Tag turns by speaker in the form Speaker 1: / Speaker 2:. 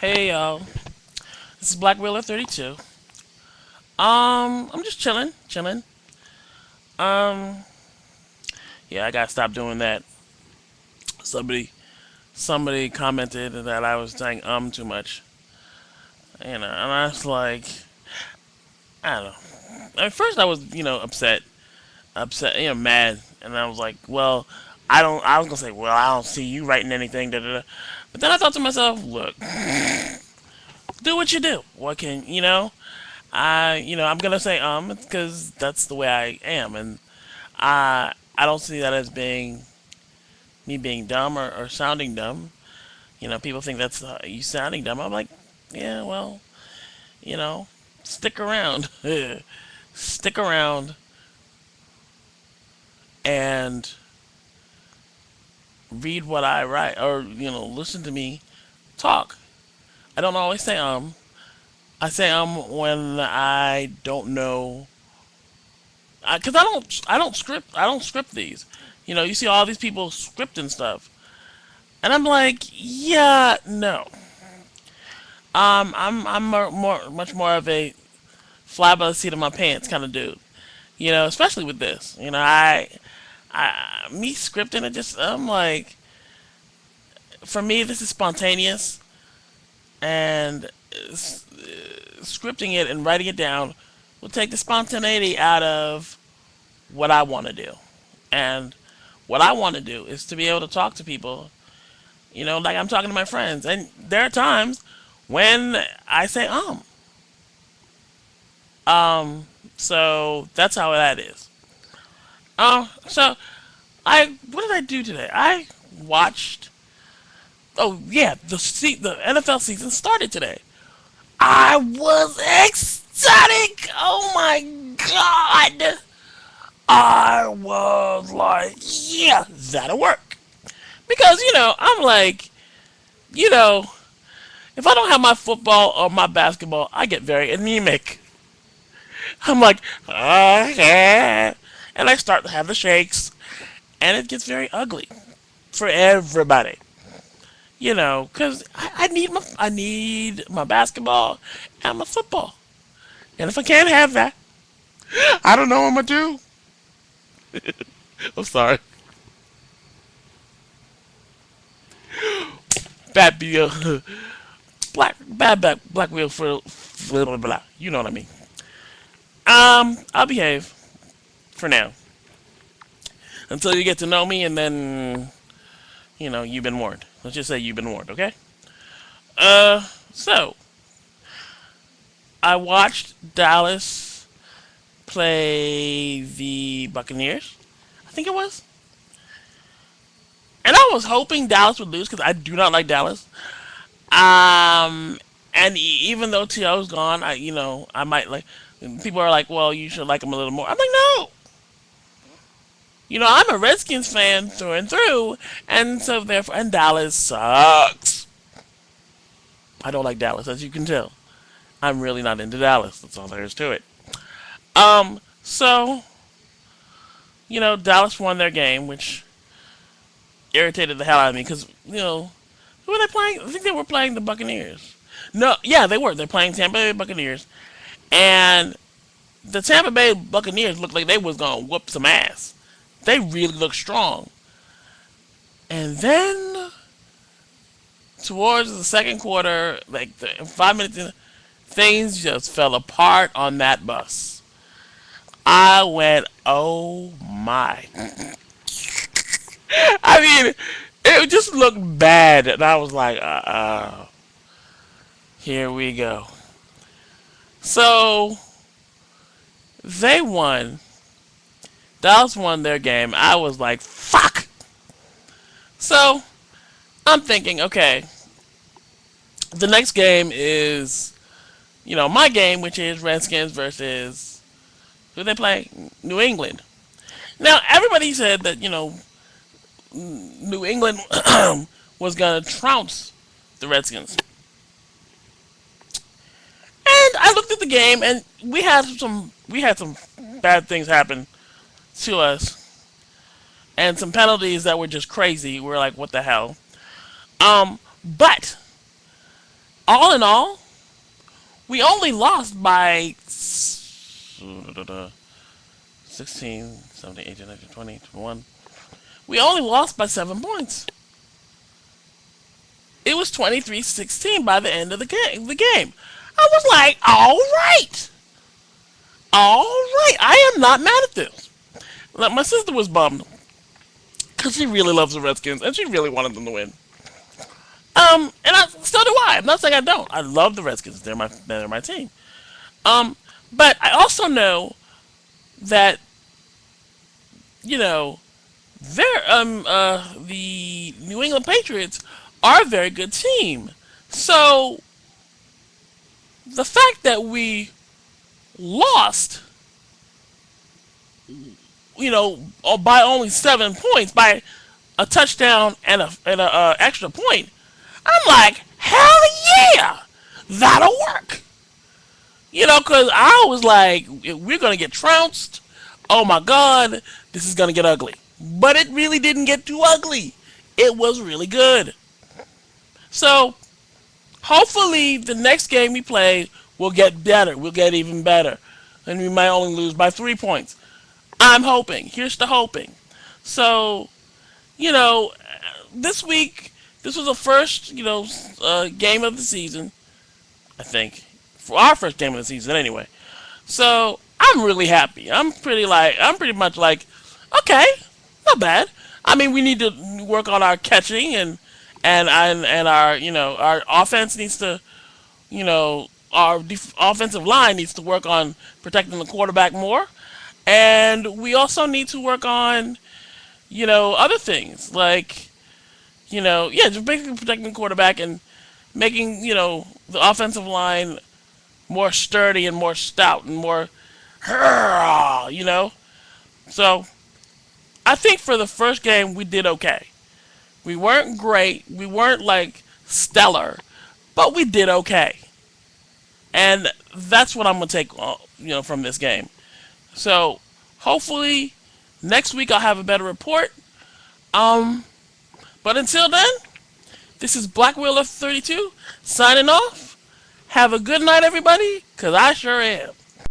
Speaker 1: Hey y'all, this is Black Wheeler 32. I'm just chilling. Um, yeah, I gotta stop doing that. Somebody, somebody commented that I was saying too much, and I was like, I don't know. At first, I was upset, mad, and I was like, well, I don't. I was gonna say, well, I don't see you writing anything, da da da. But then I thought to myself, look, do what you do. What can you know? I'm gonna say because that's the way I am, and I don't see that as being me being dumb or sounding dumb. People think that's you sounding dumb. I'm like, yeah, well, you know, stick around, stick around, and read what I write, or listen to me talk. I don't always say I say when I don't know, because I don't script these. You see all these people scripting stuff, and I'm like, yeah, no. I'm much more of a fly by the seat of my pants kind of dude. Especially with this. Me scripting it just I'm like, for me this is spontaneous, and scripting it and writing it down will take the spontaneity out of what I want to do. And what I want to do is to be able to talk to people, like I'm talking to my friends. And there are times when I say so that's how that is. So I what did I do today? I watched. Oh yeah, the NFL season started today. I was ecstatic. Oh my god! I was like, yeah, that'll work. Because I'm like, you know, if I don't have my football or my basketball, I get very anemic. I'm like, yeah, and I start to have the shakes, and it gets very ugly for everybody. Because I need my basketball and my football, and if I can't have that, I don't know what I'm gonna do. I'm sorry, bad wheel, black wheel for blah, blah, blah. You know what I mean. I'll behave for now until you get to know me, and then you've been warned. Let's just say you've been warned, okay? So I watched Dallas play the Buccaneers. I think it was. And I was hoping Dallas would lose because I do not like Dallas. Um, and even though T.O.'s gone, I might like. People are like, well, you should like him a little more. I'm like, no. I'm a Redskins fan through and through, and so therefore, and Dallas sucks. I don't like Dallas, as you can tell. I'm really not into Dallas. That's all there is to it. So Dallas won their game, which irritated the hell out of me because who were they playing? I think they were playing the Buccaneers. No, yeah, they were. They're playing Tampa Bay Buccaneers, and the Tampa Bay Buccaneers looked like they was gonna whoop some ass. They really looked strong. And then towards the second quarter, like 5 minutes in, things just fell apart on that bus. I went, oh my. I mean, it just looked bad, and I was like, here we go. So they won. Dallas won their game. I was like, fuck. So I'm thinking, okay, the next game is, my game, which is Redskins versus who they play? New England. Now everybody said that New England was gonna trounce the Redskins, and I looked at the game, and we had some bad things happen to us, and some penalties that were just crazy. We're like, what the hell? But All in all, we only lost by 16, 17, 18, 19, 20, 21. We only lost by 7 points. It was 23-16 by the end of the game. I was like, all right. I am not mad at this. Like, my sister was bummed because she really loves the Redskins and she really wanted them to win. And so do I. I'm not saying I don't. I love the Redskins. They're my team. Um, but I also know that you know the New England Patriots are a very good team. So the fact that we lost, by only 7 points, by a touchdown and a extra point, I'm like, hell yeah, that'll work. Because I was like, we're gonna get trounced. Oh my god, this is gonna get ugly. But it really didn't get too ugly. It was really good. So hopefully the next game we play will get better. We'll get even better. And we might only lose by 3 points. I'm hoping. Here's the hoping. So, you know, this week, this was the first, game of the season, I think. For our first game of the season, anyway. So, I'm really happy. I'm pretty much like, okay, not bad. I mean, we need to work on our catching and our, our offense needs to, our offensive line needs to work on protecting the quarterback more. And we also need to work on, other things like, yeah, just basically protecting the quarterback and making, the offensive line more sturdy and more stout and more, you know. So I think for the first game we did okay. We weren't great. We weren't like stellar, but we did okay. And that's what I'm gonna take, from this game. So hopefully next week I'll have a better report. Um, but until then, this is Black Wheeler 32 signing off. Have a good night, everybody, 'cause I sure am.